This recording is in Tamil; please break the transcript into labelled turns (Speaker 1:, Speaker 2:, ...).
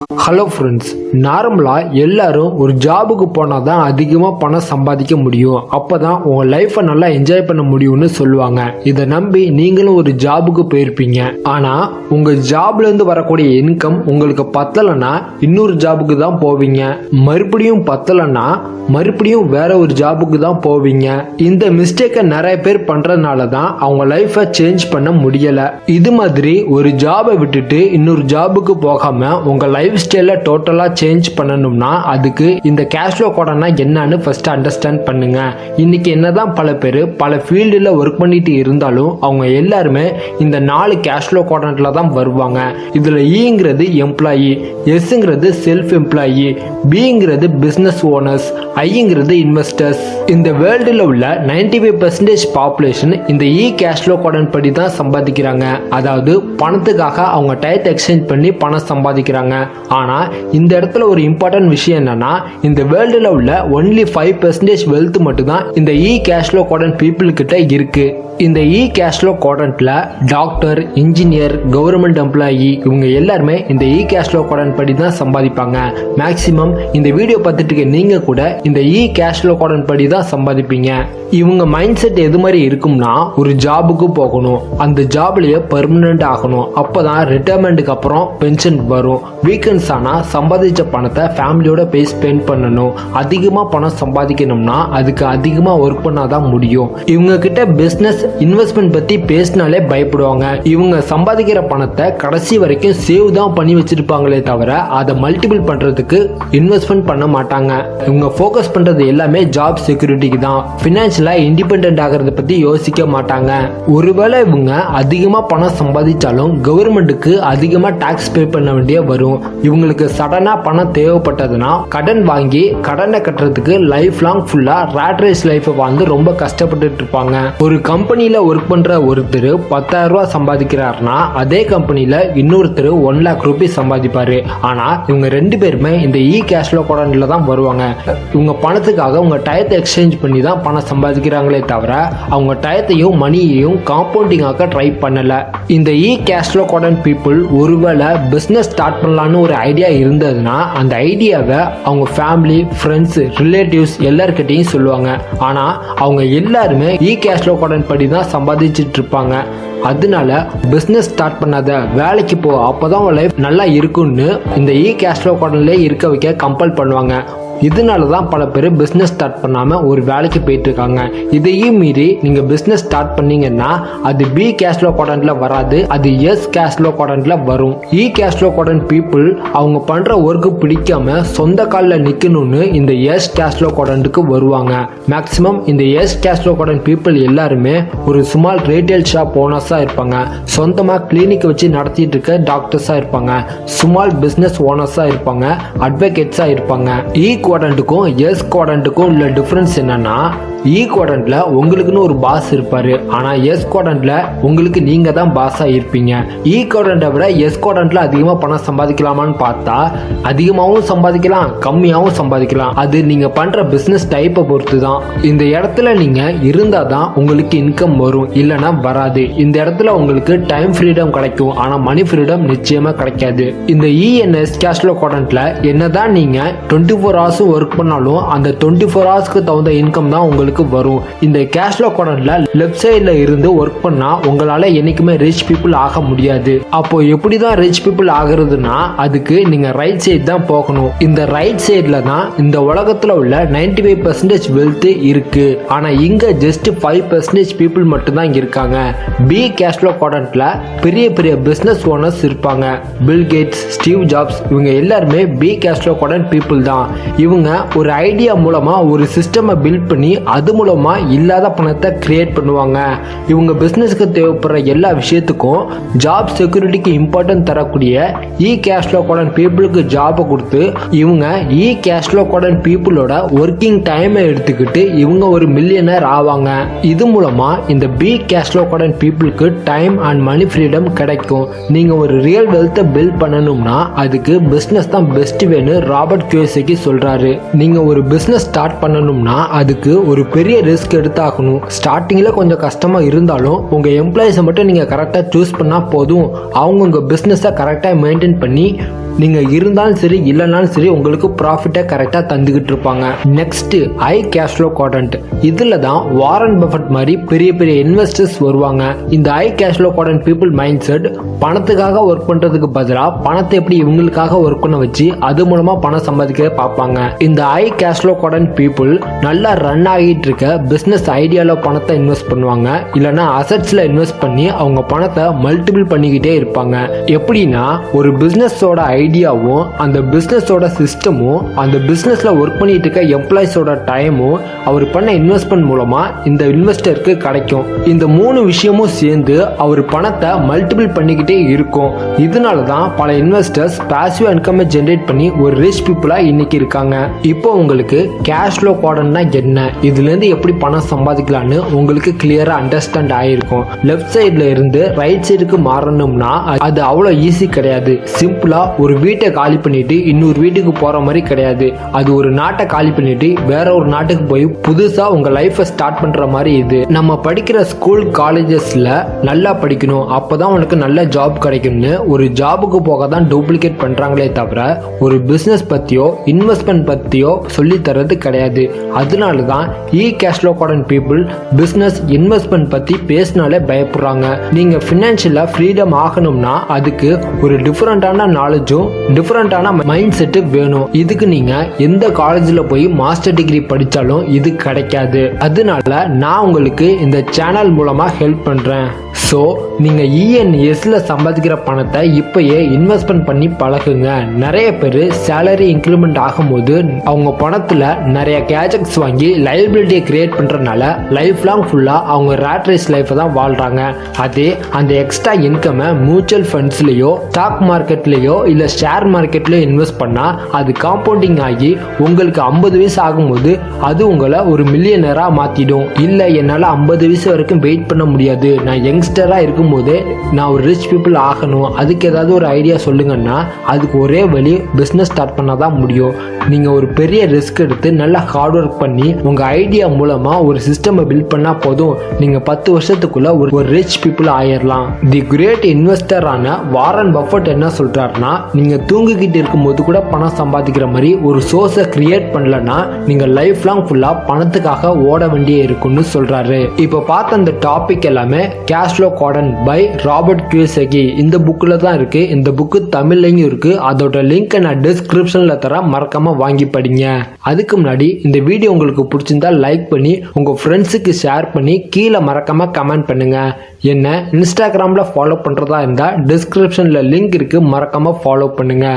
Speaker 1: ஹலோ ஃப்ரெண்ட்ஸ், நார்மலாக எல்லாரும் ஒரு ஜாபுக்கு போனால் தான் அதிகமாக பணம் சம்பாதிக்க முடியும், அப்போ தான் உங்கள் லைஃப்பை நல்லா என்ஜாய் பண்ண முடியும்னு சொல்லுவாங்க. இதை நம்பி நீங்களும் ஒரு ஜாபுக்கு போயிருப்பீங்க. ஆனால் உங்கள் ஜாப்லேருந்து வரக்கூடிய இன்கம் உங்களுக்கு பத்தலைன்னா இன்னொரு ஜாபுக்கு தான் போவீங்க. மறுபடியும் பத்தலைன்னா மறுபடியும் வேற ஒரு ஜாபுக்கு தான் போவீங்க. இந்த மிஸ்டேக்கை நிறைய பேர் பண்ணுறதுனால தான் அவங்க லைஃப்பை சேஞ்ச் பண்ண முடியலை. இது மாதிரி ஒரு ஜாபை விட்டுட்டு இன்னொரு ஜாபுக்கு போகாமல் உங்கள் லைஃப் ஸ்டைலை டோட்டலாக சேஞ்ச் பண்ணணும்னா அதுக்கு இந்த கேஷ்ஃப்ளோ கோடனா என்னன்னு ஃபர்ஸ்ட் அண்டர்ஸ்டாண்ட் பண்ணுங்க. இன்னைக்கு என்னதான் பல பேர் பல ஃபீல்டில் ஒர்க் பண்ணிட்டு இருந்தாலும் அவங்க எல்லாருமே இந்த 4 கேஷ்ஃப்ளோ கோடன்ட்ல தான் வருவாங்க. இதில் ஈங்கிறது எம்ப்ளாயி, எஸ்ங்கிறது செல்ஃப் எம்ப்ளாயி, பிங்கிறது பிஸ்னஸ் ஓனர்ஸ், ஐங்கிறது இன்வெஸ்டர்ஸ். இந்த வேர்ல்டில் உள்ள 95% பாப்புலேஷன் இந்த கேஷ்ஃப்ளோ கோடன் படி தான் சம்பாதிக்கிறாங்க. அதாவது பணத்துக்காக அவங்க டயத்தை எக்ஸ்சேஞ்ச் பண்ணி பணம் சம்பாதிக்கிறாங்க. ஆனா இந்த இடத்துல ஒரு இம்பார்ட்டன்ட் விஷயம் என்னன்னா, இந்த வேர்ல்டுல உள்ள ஒன்லி 5% வெல்த் மட்டும் தான் இந்த கேஷ்ஃப்ளோ கோடன் பீப்புள் கிட்ட இருக்கு. இந்த கேஷ்ஃப்ளோ கோடன்ட்ல டாக்டர், இன்ஜினியர், கவர்மெண்ட் எம்ப்ளாயி இவங்க எல்லாருமே இந்த கேஷ்ஃப்ளோ கோடன் படி தான் சம்பாதிப்பாங்க. மேக்சிமம் இந்த வீடியோ பார்த்துட்டு இருக்க நீங்க கூட இந்த கேஷ்ஃப்ளோ கோடன் படி தான் சம்பாதிப்பீங்க. இவங்க மைண்ட் செட் எது மாதிரி இருக்கும்னா, ஒரு ஜாபுக்கு போகணும், அந்த ஜாப்லயே பெர்மனன்ட் ஆகணும், அப்பதான் ரிட்டையர்மெண்ட்டுக்கு அப்புறம் பென்ஷன் வரும். வீக்கெண்ட்ஸ் ஆனா சம்பாதிச்ச பணத்தை ஃபேமிலியோட போய் ஸ்பெண்ட் பண்ணணும். அதிகமா பணம் சம்பாதிக்கணும்னா அதுக்கு அதிகமா ஒர்க் பண்ணாதான் முடியும். இவங்க கிட்ட பிசினஸ் இன்வெஸ்ட்மெண்ட் பத்தி பேசினாலே பயப்படுவாங்க. இவங்க சம்பாதிக்கிற பணத்தை கடைசி வரைக்கும் சேவ் தான் பண்ணி வச்சிருப்பாங்களே தவிர அதை மல்டிபிள் பண்றதுக்கு இன்வெஸ்ட்மெண்ட் பண்ண மாட்டாங்க. இவங்க ஃபோக்கஸ் பண்றது எல்லாமே ஜாப் செக்யூரிட்டிக்கு தான். ஃபினான்ஷியலா இண்டிபெண்டன்ட் ஆகிறத பத்தி யோசிக்க மாட்டாங்க. ஒருவேளை இவங்க அதிகமா பணம் சம்பாதிச்சாலும் கவர்மெண்ட்டுக்கு அதிகமா டாக்ஸ் பே பண்ண வேண்டிய வரும். இவங்களுக்கு சடனா பணம் தேவைப்பட்டதுன்னா கடன் வாங்கி கடனை கட்டுறதுக்கு லைஃப் லாங் ஃபுல்லா ராட் ரேஸ் லைஃப் வாழ்ந்து ரொம்ப கஷ்டப்பட்டு இருப்பாங்க. ஒரு கம்பெனில ஒர்க் பண்ற ஒருத்தர் 10,000 ரூபாய் சம்பாதிக்கிறாருன்னா அதே கம்பெனில இன்னொருத்தர் 1 lakh ரூபாய் சம்பாதிப்பாரு. ஆனா இவங்க 2 பேருமே இந்த கேஷ்ஃப்ளோ கோடன்ல தான் வருவாங்க. இவங்க பணத்துக்காக உங்க டயத்தை எக்ஸ்சேஞ்ச் பண்ணி தான் பணம் சம்பாதிக்கிறாங்களே தவிர அவங்க டயத்தையும் மணியையும் காம்பவுண்டிங் ஆக்க ட்ரை பண்ணல. இந்த கேஷ்ஃப்ளோ கோடன் பீப்புள் ஒருவேளை பிசினஸ் ஸ்டார்ட் பண்ணலான்னு ஒரு ஐடியா இருந்ததுன்னா அந்த ஐடியாவை அவங்க ஃபேமிலி, ஃப்ரெண்ட்ஸ், ரிலேட்டிவ்ஸ் எல்லார்கிட்டையும் சொல்லுவாங்க. ஆனா அவங்க எல்லாருமே கேஷ்ஃப்ளோ கோடன் படி தான் சம்பாதிச்சுட்டு இருப்பாங்க. அதனால பிசினஸ் ஸ்டார்ட் பண்ணாத, வேலைக்கு போ, அப்பதான் உங்க லைஃப் நல்லா இருக்கும்னு இந்த கேஷ்ஃப்ளோ கோடன்லயே இருக்க வைக்க கம்பல் பண்ணுவாங்க. இதனால தான் பல பேர் பிஸ்னஸ் ஸ்டார்ட் பண்ணாமல் ஒரு வேலைக்கு போயிட்டு இருக்காங்க. இதையும் மீறி நீங்கள் பிஸ்னஸ் ஸ்டார்ட் பண்ணீங்கன்னா அது கேஷ்ஃப்ளோ கோடன்ட்ல வராது, அது கேஷ்ஃப்ளோ கோடன்ட்ல வரும். கேஷ்ஃப்ளோ கோடன் பீப்புள் அவங்க பண்ணுற ஒர்க்கு பிடிக்காம சொந்த காலில் நிற்கணும்னு இந்த கேஷ்ஃப்ளோ கோடன்ட்டுக்கு வருவாங்க. மேக்ஸிமம் இந்த கேஷ்ஃப்ளோ கோடன் பீப்புள் எல்லாருமே ஒரு ஸ்மால் ரீட்டைல் ஷாப் ஓனர்ஸாக இருப்பாங்க, சொந்தமாக கிளினிக் வச்சு நடத்திட்டு இருக்க டாக்டர்ஸாக இருப்பாங்க, ஸ்மால் பிஸ்னஸ் ஓனர்ஸாக இருப்பாங்க, அட்வொகேட்ஸாக இருப்பாங்க. குவாட்ரண்ட்டுக்கும் குவாட்ரண்ட்டுக்கும் உள்ள டிஃபரன்ஸ் என்னன்னா, குவாட்ரண்ட்ல உங்களுக்குன்னு ஒரு பாஸ் இருப்பாரு, ஆனா குவாட்ரண்ட்ல உங்களுக்கு நீங்க தான் பாஸா இருப்பீங்க. குவாட்ரண்ட்டை விட குவாட்ரண்ட்ல அதிகமா பணம் சம்பாதிக்கலாமான்னு பார்த்தா அதிகமாகவும் சம்பாதிக்கலாம், கம்மியாகவும் சம்பாதிக்கலாம். அது நீங்க பண்ற பிசினஸ் டைப்பை பொறுத்து தான். இந்த இடத்துல நீங்க இருந்தா தான் உங்களுக்கு இன்கம் வரும், இல்லைன்னா வராது. இந்த இடத்துல உங்களுக்கு டைம் ஃப்ரீடம் கிடைக்கும், ஆனா மணி ஃப்ரீடம் நிச்சயமா கிடைக்காது. இந்த கேஷ்ஃப்ளோ கோடன்ட்ல என்னதான் நீங்க 24 hours ஒர்க் பண்ணாலும் அந்த 24 ஹவர்ஸ்க்கு தகுந்த இன்கம் தான் உங்களுக்கு வரும். இந்த கேஷ்ஃப்ளோ கோடன்ல லெஃப்ட் சைடுல இருந்து ஒர்க் பண்ணா உங்களால என்னைக்குமே ரிச் பீப்புள் ஆக முடியாது. அப்போ எப்படி தான் ரிச் பீப்புள் ஆகுறதுன்னா அதுக்கு நீங்க ரைட் சைடு தான் போகணும். இந்த ரைட் சைடுல தான் இந்த உலகத்துல உள்ள 95% வெல்த் இருக்கு. ஆனா இங்க ஜஸ்ட் 5% பீப்புள் மட்டும் தான் இருக்காங்க. கேஷ்ஃப்ளோ கோடன்ட்ல பெரிய பெரிய பிசினஸ் ஓனர்ஸ் இருப்பாங்க. பில் கேட்ஸ், ஸ்டீவ் ஜாப்ஸ் இவங்க எல்லாருமே கேஷ்ஃப்ளோ கோடன் பீப்புள் தான். இவங்க ஒரு ஐடியா மூலமா ஒரு சிஸ்டமை பில்ட் பண்ணி அது மூலமா இல்லாத பணத்தை கிரியேட் பண்ணுவாங்க. இவங்க பிசினஸ்க்கு தேவைப்படுற எல்லா விஷயத்துக்கும் ஜாப் செக்யூரிட்டிக்கு இம்பார்ட்டன்ட் தரக்கூடிய கேஷ்ஃப்ளோ கோடன் பீப்புளுக்கு ஜாபை கொடுத்து இவங்க கேஷ்ஃப்ளோ கோடன் பீப்புளோட ஒர்க்கிங் டைமை எடுத்துக்கிட்டு இவங்க ஒரு மில்லியனர் ஆவாங்க. இது மூலமா இந்த கேஷ்ஃப்ளோ கோடன் பீப்புளுக்கு டைம் அண்ட் மணி ஃப்ரீடம் கிடைக்கும். நீங்க ஒரு ரியல் வெல்த்தை பில்ட் பண்ணணும்னா அதுக்கு பிசினஸ் தான் பெஸ்ட் வேன்னு ராபர்ட் கியோசாகி சொல்றாரு. நீங்க ஒரு பிசினஸ் ஸ்டார்ட் பண்ணணும்னா அதுக்கு ஒரு பெரிய ரிஸ்க் எடுத்தாகணும். ஸ்டார்டிங்ல கொஞ்சம் கஷ்டமா இருந்தாலும் உங்க எம்ப்ளாயிஸை மட்டும் நீங்க கரெக்டா சூஸ் பண்ணா போதும். அவங்க உங்க பிசினஸை கரெக்டா மெயின்டைன் பண்ணி நீங்க இருந்தாலும் சரி இல்லைனாலும் சரி உங்களுக்கு ப்ராஃபிட்டை கரெக்டா தந்துகிட்டு இருப்பாங்க. Next high cash flow quadrant. இதுல தான் வாரன் பஃபட் மாதிரி பெரிய பெரிய இன்வெஸ்டர்ஸ் வருவாங்க. இந்த high cash flow quadrant people mind set பணத்துக்காக ஒர்க் பண்றதுக்கு பதிலா பணத்தை எப்படி இவங்களுக்காக ஒர்க் பண்ண வச்சு அது மூலமா பணம் சம்பாதிக்க பார்ப்பாங்க. இந்த high cash flow quadrant people நல்லா ரன் ஆகிட்டு இருக்க பிசினஸ் ஐடியால பணத்தை இன்வெஸ்ட் பண்ணுவாங்க, இல்லைன்னா அசெட்ஸ்ல இன்வெஸ்ட் பண்ணி அவங்க பணத்தை மல்டிபிள் பண்ணிக்கிட்டே இருப்பாங்க. எப்படின்னா ஒரு பிசினஸோட ஐடியாவும் அந்த பிசினஸோட சிஸ்டமும் அந்த பிசினஸ்ல ஒர்க் பண்ணிட்டு இருக்க எம்ப்ளாயிஸோட டைமும் அவர் பண்ண இன்வெஸ்ட்மெண்ட் மூலமா இந்த இன்வெஸ்டருக்கு கிடைக்கும். இந்த 3 விஷயமும் சேர்ந்து அவர் பணத்தை மல்டிபிள் பண்ணிக்கிட்டே இருக்கும். இதனால தான் பல இன்வெஸ்டர்ஸ் பாசிவ் இன்கம் ஜெனரேட் பண்ணி ஒரு ரிச் பீப்புளா இன்னைக்கு இருக்காங்க. இப்போ உங்களுக்கு கேஷ் ஃப்ளோ குவாட்ரண்ட்னா என்ன, இதுல இருந்து எப்படி பணம் சம்பாதிக்கலாம்னு உங்களுக்கு கிளியரா அண்டர்ஸ்டாண்ட் ஆயிருக்கும். லெஃப்ட் சைடுல இருந்து ரைட் சைடுக்கு மாறணும்னா அது அவ்வளவு ஈஸி கிடையாது. சிம்பிளா ஒரு வீட்டை காலி பண்ணிட்டு இன்னொரு வீட்டுக்கு போற மாதிரி கிடையாது. அது ஒரு நாட்டை காலி பண்ணிட்டு வேற ஒரு நாட்டுக்கு போய் புதுசா உங்க லைஃபை ஸ்டார்ட் பண்ற மாதிரி. இது நம்ம படிக்கிற ஸ்கூல் காலேஜஸ்ல நல்லா படிக்கணும் அப்பதான் உனக்கு நல்ல ஜாப் கிடைக்கும்னு ஒரு ஜாபுக்கு போக தான் டூப்ளிகேட் பண்றாங்களே தவிர ஒரு பிசினஸ் பத்தியோ இன்வெஸ்ட்மெண்ட் பத்தியோ சொல்லி தரது கிடையாது. அதனால தான் cash flow quadrant people business investment பத்தி பேசினாலே பயப்படுறாங்க. நீங்க பினான்சியலா ஃப்ரீடம் ஆகணும்னா அதுக்கு ஒரு டிஃபரெண்டான நாலேஜும் டிஃபரெண்டான மைண்ட் செட்டு வேணும். இதுக்கு நீங்க எந்த காலேஜ்ல போய் மாஸ்டர் டிகிரி படிச்சாலும் இது கிடைக்காது. அதனால நான் உங்களுக்கு இந்த சேனல் மூலமா ஹெல்ப் பண்றேன். ஸோ நீங்க இஎன்எஸ்ல சம்பாதிக்கிற பணத்தை இப்பயே இன்வெஸ்ட்மெண்ட் பண்ணி பழகுங்க. நிறைய பேர் சேலரி இன்க்ரிமெண்ட் ஆகும்போது அவங்க பணத்துல நிறைய கேஜெட்ஸ் வாங்கி லைபிலிட்டியை கிரியேட் பண்றதுனால லைஃப் லாங் ஃபுல்லா அவங்க ரேட் ரேஸ் லைஃப் தான் வாழ்றாங்க. அதே அந்த எக்ஸ்ட்ரா இன்கமை மியூச்சுவல் ஃபண்ட்ஸ்லயோ ஸ்டாக் மார்க்கெட்லயோ இல்ல ஷேர் மார்க்கெட்லயோ இன்வெஸ்ட் பண்ணா அது காம்பவுண்டிங் ஆகி உங்களுக்கு 50 வயசு ஆகும்போது அது உங்களை ஒரு மில்லியனரா மாத்திடும். இல்ல என்னால 50 வயசு வரைக்கும் வெயிட் பண்ண முடியாது, நான் யங்ஸ்டரா இருக்கும்போது நான் ஒரு ரிச் பீப்புள் ஆகணும், அதுக்கு ஏதாவது ஒரு ஐடியா சொல்லுங்கன்னா அதுக்கு ஒரே வழி பிசினஸ் ஸ்டார்ட் பண்ணாதான் முடியும். நீங்க ஒரு பெரிய ரிஸ்க் எடுத்து நல்லா ஹார்ட் ஒர்க் பண்ணி உங்க ஐடியா மூலமா ஒரு சிஸ்டம் பில்ட் பண்ணா போதும், நீங்க 10 வருஷத்துக்குள்ள ஒரு ரிச் பீப்புள் ஆயிரலாம். தி கிரேட் இன்வெஸ்டரான வாரன் பஃபட் என்ன சொல்றாருன்னா, நீங்க தூங்கிக்கிட்டு இருக்கும்போது கூட பணம் சம்பாதிக்கிற மாதிரி ஒரு சோர்ஸை கிரியேட் பண்ணலன்னா நீங்க லைஃப் லாங் ஃபுல்லா பணத்துக்காக ஓட வேண்டிய இருக்குன்னு சொல்றாரு. இப்ப பார்த்த அந்த டாபிக் எல்லாமே cash flow quadrant by Robert Kiyosaki இந்த புக்ல தான் இருக்கு. இந்த புக்கு தமிழ்லையும் இருக்கு. அதோட லிங்க் நான் டிஸ்கிரிப்ஷன்ல தரேன், மறக்காம வாங்கி படிங்க. அதுக்கு முன்னாடி இந்த வீடியோ உங்களுக்கு பிடிச்சிருந்தா லைக் பண்ணி உங்க ஃப்ரெண்ட்ஸுக்கு ஷேர் பண்ணி கீழே மறக்காம கமெண்ட் பண்ணுங்க. என்ன இன்ஸ்டாகிராம்ல ஃபாலோ பண்றதா இருந்தா டிஸ்கிரிப்ஷன்ல லிங்க் இருக்கு, மறக்காம ஃபாலோ பண்ணுங்க.